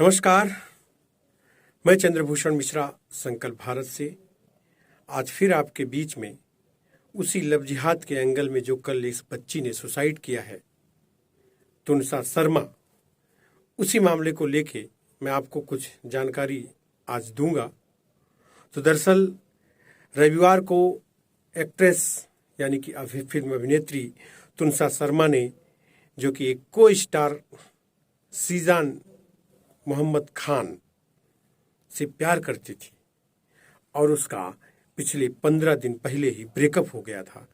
नमस्कार। मैं चंद्रभूषण मिश्रा संकल्प भारत से आज फिर आपके बीच में उसी लव जिहाद के एंगल में जो कल इस बच्ची ने सुसाइड किया है, तुनसा शर्मा, उसी मामले को लेके मैं आपको कुछ जानकारी आज दूंगा। तो दरअसल रविवार को एक्ट्रेस यानी कि फिल्म अभिनेत्री तुनसा शर्मा ने, जो कि एक को स्टार सीजान मोहम्मद खान से प्यार करती थी और उसका पिछले 15 दिन पहले ही ब्रेकअप हो गया था,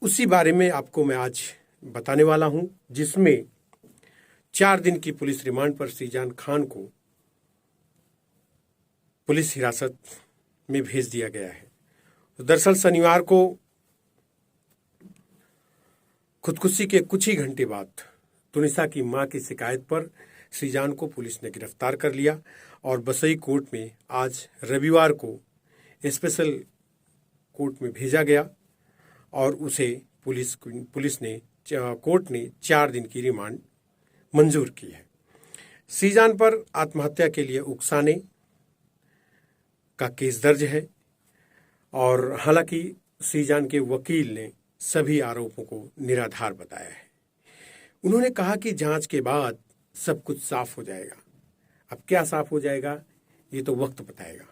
उसी बारे में आपको मैं आज बताने वाला हूं, जिसमें 4 दिन की पुलिस रिमांड पर सीजान खान को पुलिस हिरासत में भेज दिया गया है। तो दरअसल शनिवार को खुदकुशी के कुछ ही घंटे बाद तुनिसा की मां की शिकायत पर सीजान को पुलिस ने गिरफ्तार कर लिया और बसई कोर्ट में आज रविवार को स्पेशल कोर्ट में भेजा गया और उसे कोर्ट ने 4 दिन की रिमांड मंजूर की है। सीजान पर आत्महत्या के लिए उकसाने का केस दर्ज है और हालांकि सीजान के वकील ने सभी आरोपों को निराधार बताया है। उन्होंने कहा कि जांच के बाद सब कुछ साफ हो जाएगा। अब क्या साफ हो जाएगा ये तो वक्त बताएगा,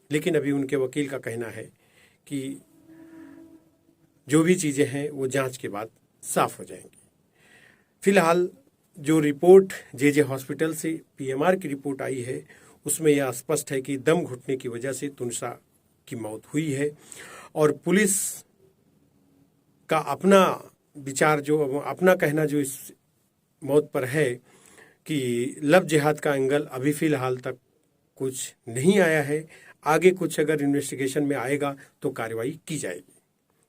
लेकिन अभी उनके वकील का कहना है कि जो भी चीजें हैं वो जांच के बाद साफ हो जाएंगी। फिलहाल जो रिपोर्ट जे हॉस्पिटल से पीएमआर की रिपोर्ट आई है, उसमें यह स्पष्ट है कि दम घुटने की वजह से तुनसा की मौत हुई है और पुलिस का अपना विचार, जो अपना कहना जो इस मौत पर है कि लव जिहाद का एंगल अभी फिलहाल तक कुछ नहीं आया है। आगे कुछ अगर इन्वेस्टिगेशन में आएगा तो कार्रवाई की जाएगी।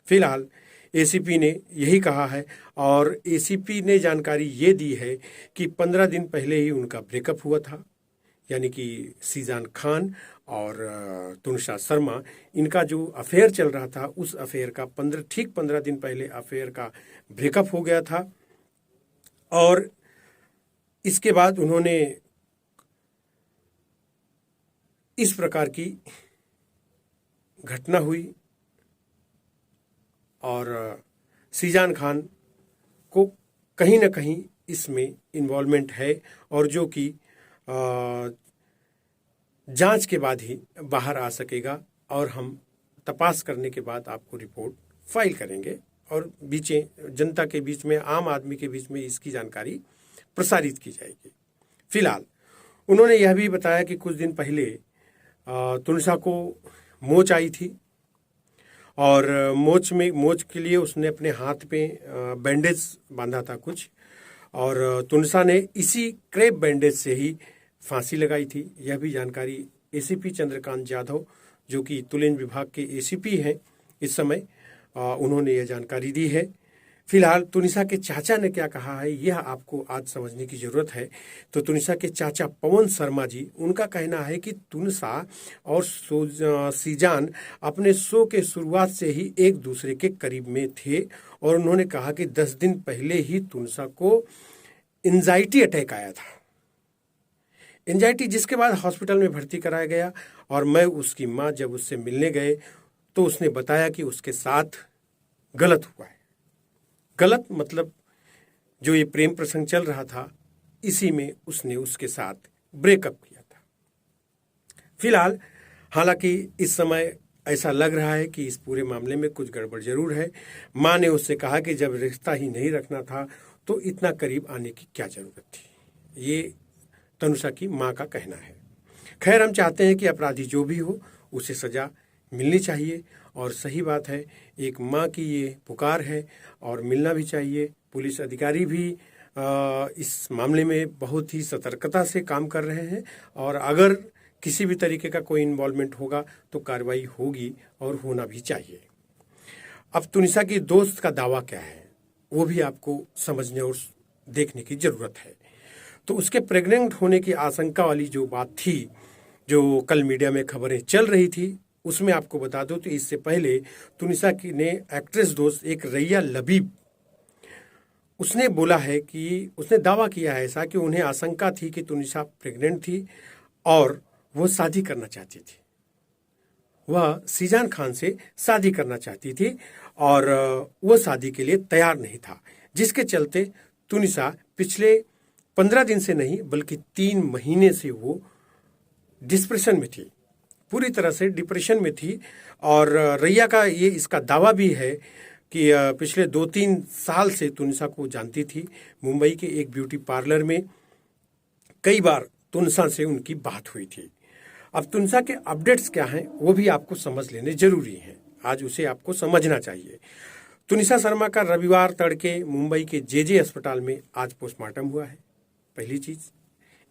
फिलहाल एसीपी ने यही कहा है और एसीपी ने जानकारी ये दी है कि 15 दिन पहले ही उनका ब्रेकअप हुआ था, यानी कि सीजान खान और तुनसा शर्मा, इनका जो अफेयर चल रहा था उस अफेयर का 15 दिन पहले अफेयर का ब्रेकअप हो गया था और इसके बाद उन्होंने इस प्रकार की घटना हुई और सीजान खान को कहीं ना कहीं इसमें इन्वॉल्वमेंट है और जो कि जांच के बाद ही बाहर आ सकेगा और हम तपास करने के बाद आपको रिपोर्ट फाइल करेंगे और जनता के बीच में, आम आदमी के बीच में इसकी जानकारी प्रसारित की जाएगी। फिलहाल उन्होंने यह भी बताया कि कुछ दिन पहले तुनसा को मोच आई थी और मोच के लिए उसने अपने हाथ पे बैंडेज बांधा था कुछ, और तुनसा ने इसी क्रेप बैंडेज से ही फांसी लगाई थी। यह भी जानकारी एसीपी चंद्रकांत यादव, जो कि तुलिन विभाग के एसीपी हैं इस समय, उन्होंने यह जानकारी दी है। फिलहाल तुनिसा के चाचा ने क्या कहा है यह आपको आज समझने की जरूरत है। तो तुनिसा के चाचा पवन शर्मा जी, उनका कहना है कि तुनसा और सीजान अपने शो के शुरुआत से ही एक दूसरे के करीब में थे और उन्होंने कहा कि 10 दिन पहले ही तुनसा को एंजाइटी अटैक आया था, एंजाइटी, जिसके बाद हॉस्पिटल में भर्ती कराया गया और मैं उसकी मां जब उससे मिलने गए तो उसने बताया कि उसके साथ गलत हुआ है। गलत मतलब जो ये प्रेम प्रसंग चल रहा था इसी में उसने उसके साथ ब्रेकअप किया था। फिलहाल हालांकि इस समय ऐसा लग रहा है कि इस पूरे मामले में कुछ गड़बड़ जरूर है। मां ने उससे कहा कि जब रिश्ता ही नहीं रखना था तो इतना करीब आने की क्या जरूरत थी। ये तुनसा की मां का कहना है। खैर, हम चाहते हैं कि अपराधी जो भी हो उसे सजा मिलनी चाहिए और सही बात है, एक मां की ये पुकार है और मिलना भी चाहिए। पुलिस अधिकारी भी इस मामले में बहुत ही सतर्कता से काम कर रहे हैं और अगर किसी भी तरीके का कोई इन्वॉल्वमेंट होगा तो कार्रवाई होगी और होना भी चाहिए। अब तुनिसा की दोस्त का दावा क्या है वो भी आपको समझने और देखने की जरूरत है। तो उसके प्रेग्नेंट होने की आशंका वाली जो बात थी, जो कल मीडिया में खबरें चल रही थी, उसमें आपको बता दो तो इससे पहले तुनिसा की ने एक्ट्रेस दोस्त एक रैया लबीब, उसने बोला है कि उसने दावा किया है ऐसा कि उन्हें आशंका थी कि तुनिसा प्रेग्नेंट थी और वो शादी करना चाहती थी। वह सीजान खान से शादी करना चाहती थी और वह शादी के लिए तैयार नहीं था, जिसके चलते तुनिसा पिछले 15 दिन से नहीं बल्कि 3 महीने से वो डिप्रेशन में थी, पूरी तरह से डिप्रेशन में थी। और रैया का ये इसका दावा भी है कि पिछले 2-3 साल से तुनिसा को जानती थी। मुंबई के एक ब्यूटी पार्लर में कई बार तुनिसा से उनकी बात हुई थी। अब तुनिसा के अपडेट्स क्या हैं वो भी आपको समझ लेने जरूरी हैं, आज उसे आपको समझना चाहिए। तुनिसा शर्मा का रविवार तड़के मुंबई के जेजे अस्पताल में आज पोस्टमार्टम हुआ है। पहली चीज,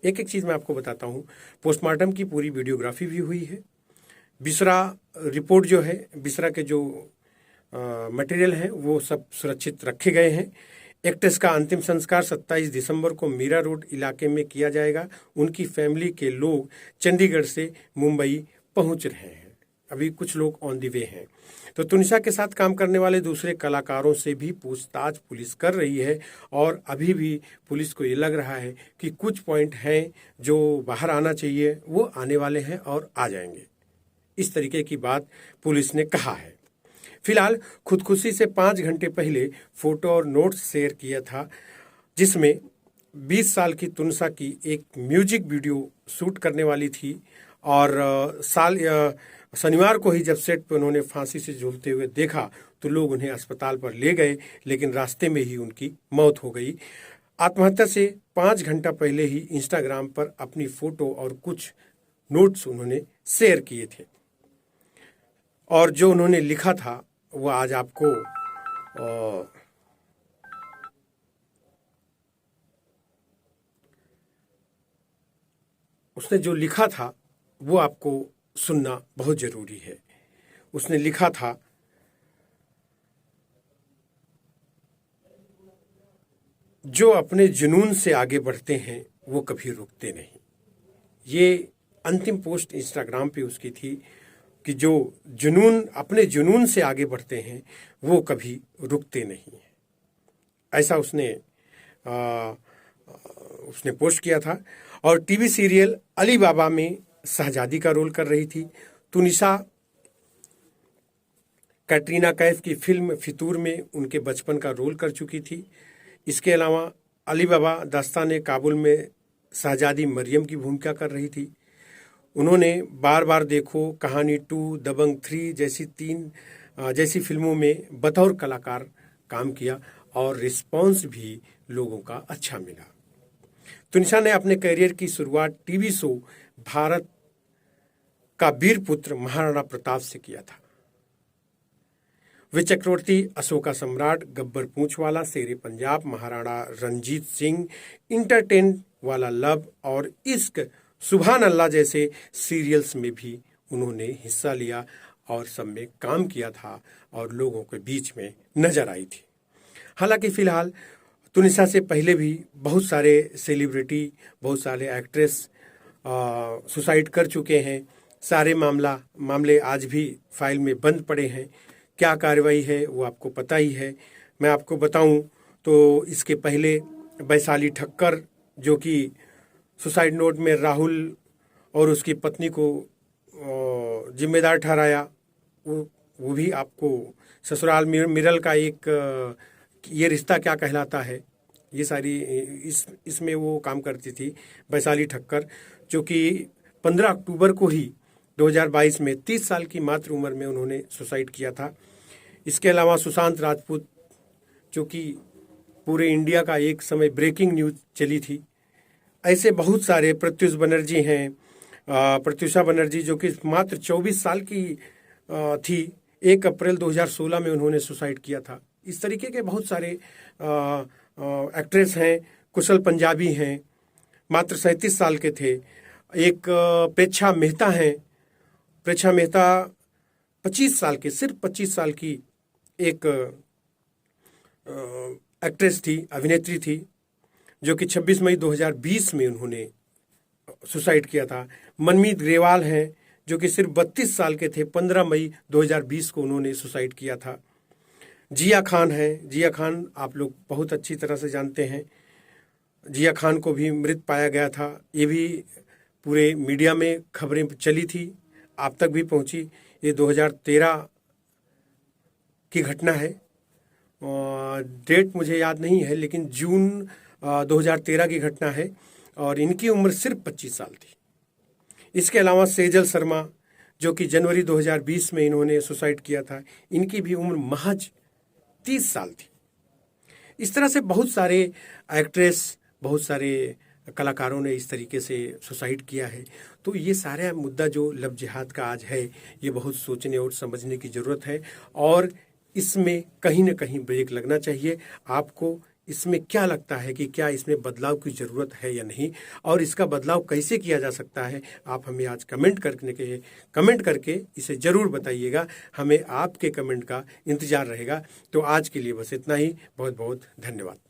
एक एक चीज मैं आपको बताता हूँ। पोस्टमार्टम की पूरी वीडियोग्राफी भी हुई है। बिसरा रिपोर्ट जो है, बिसरा के जो मटेरियल हैं वो सब सुरक्षित रखे गए हैं। एक्ट्रेस का अंतिम संस्कार 27 दिसंबर को मीरा रोड इलाके में किया जाएगा। उनकी फैमिली के लोग चंडीगढ़ से मुंबई पहुंच रहे हैं, अभी कुछ लोग ऑन द वे हैं। तो तुनिसा के साथ काम करने वाले दूसरे कलाकारों से भी पूछताछ पुलिस कर रही है और अभी भी पुलिस को ये लग रहा है कि कुछ पॉइंट हैं जो बाहर आना चाहिए, वो आने वाले हैं और आ जाएंगे। इस तरीके की बात पुलिस ने कहा है। फिलहाल खुदकुशी से 5 घंटे पहले फोटो और नोट्स शेयर किया था, जिसमें 20 साल की तुनिसा की एक म्यूजिक वीडियो शूट करने वाली थी और शनिवार को ही जब सेट पर उन्होंने फांसी से झूलते हुए देखा तो लोग उन्हें अस्पताल पर ले गए, लेकिन रास्ते में ही उनकी मौत हो गई। आत्महत्या से 5 घंटा पहले ही इंस्टाग्राम पर अपनी फोटो और कुछ नोट्स उन्होंने शेयर किए थे और जो उन्होंने लिखा था वो आज आपको उसने जो लिखा था वो आपको सुनना बहुत जरूरी है। उसने लिखा था, जो अपने जुनून से आगे बढ़ते हैं वो कभी रुकते नहीं। ये अंतिम पोस्ट इंस्टाग्राम पे उसकी थी कि जो जुनून अपने जुनून से आगे बढ़ते हैं वो कभी रुकते नहीं हैं, ऐसा उसने पोस्ट किया था। और टीवी सीरियल अली बाबा में शहजादी का रोल कर रही थी। तुनिसा कैटरीना कैफ की फिल्म फितूर में उनके बचपन का रोल कर चुकी थी। इसके अलावा अली बाबा दास्तान काबुल में शहजादी मरियम की भूमिका कर रही थी। उन्होंने बार बार देखो, कहानी 2, दबंग 3 जैसी फिल्मों में बतौर कलाकार काम किया और रिस्पॉन्स भी लोगों का अच्छा मिला। तुनिसा ने अपने करियर की शुरुआत टीवी शो भारत का वीर पुत्र महाराणा प्रताप से किया था। वे चक्रवर्ती अशोका सम्राट, गब्बर पूंछवाला, शेरे पंजाब, महाराणा रंजीत सिंह, इंटरटेन वाला लव और इश्क, सुभान अल्लाह जैसे सीरियल्स में भी उन्होंने हिस्सा लिया और सब में काम किया था और लोगों के बीच में नजर आई थी। हालांकि फिलहाल तुनिसा से पहले भी बहुत सारे सेलिब्रिटी, बहुत सारे एक्ट्रेस सुसाइड कर चुके हैं। सारे मामले आज भी फाइल में बंद पड़े हैं। क्या कार्रवाई है वो आपको पता ही है। मैं आपको बताऊं तो इसके पहले वैशाली ठक्कर, जो कि सुसाइड नोट में राहुल और उसकी पत्नी को जिम्मेदार ठहराया, वो भी आपको ससुराल मिरल का एक ये रिश्ता क्या कहलाता है, ये सारी इसमें वो काम करती थी वैशाली ठक्कर, जो कि 15 अक्टूबर को ही 2022 में 30 साल की मात्र उम्र में उन्होंने सुसाइड किया था। इसके अलावा सुशांत राजपूत, जो कि पूरे इंडिया का एक समय ब्रेकिंग न्यूज चली थी। ऐसे बहुत सारे, प्रत्युष बनर्जी हैं, प्रत्युषा बनर्जी जो कि मात्र 24 साल की थी, 1 अप्रैल 2016 में उन्होंने सुसाइड किया था। इस तरीके के बहुत सारे एक्ट्रेस हैं। कुशल पंजाबी हैं, मात्र 37 साल के थे। एक प्रेक्षा मेहता हैं, प्रेक्षा मेहता 25 साल के, सिर्फ 25 साल की एक एक्ट्रेस थी, अभिनेत्री थी, जो कि 26 मई 2020 में उन्होंने सुसाइड किया था। मनमीत ग्रेवाल हैं, जो कि सिर्फ 32 साल के थे, 15 मई 2020 को उन्होंने सुसाइड किया था। जिया खान है। जिया खान आप लोग बहुत अच्छी तरह से जानते हैं। जिया खान को भी मृत पाया गया था। ये भी पूरे मीडिया में खबरें चली थी, आप तक भी पहुंची। ये 2013 की घटना है। डेट मुझे याद नहीं है, लेकिन जून 2013 की घटना है और इनकी उम्र सिर्फ 25 साल थी। इसके अलावा सेजल शर्मा, जो कि जनवरी 2020 में इन्होंने सुसाइड किया था, इनकी भी उम्र महज 30 साल थी। इस तरह से बहुत सारे एक्ट्रेस, बहुत सारे कलाकारों ने इस तरीके से सुसाइड किया है। तो ये सारा मुद्दा जो लव जिहाद का आज है, ये बहुत सोचने और समझने की ज़रूरत है और इसमें कहीं ना कहीं ब्रेक लगना चाहिए। आपको इसमें क्या लगता है कि क्या इसमें बदलाव की ज़रूरत है या नहीं, और इसका बदलाव कैसे किया जा सकता है? आप हमें आज कमेंट करके इसे ज़रूर बताइएगा। हमें आपके कमेंट का इंतज़ार रहेगा। तो आज के लिए बस इतना ही। बहुत बहुत धन्यवाद।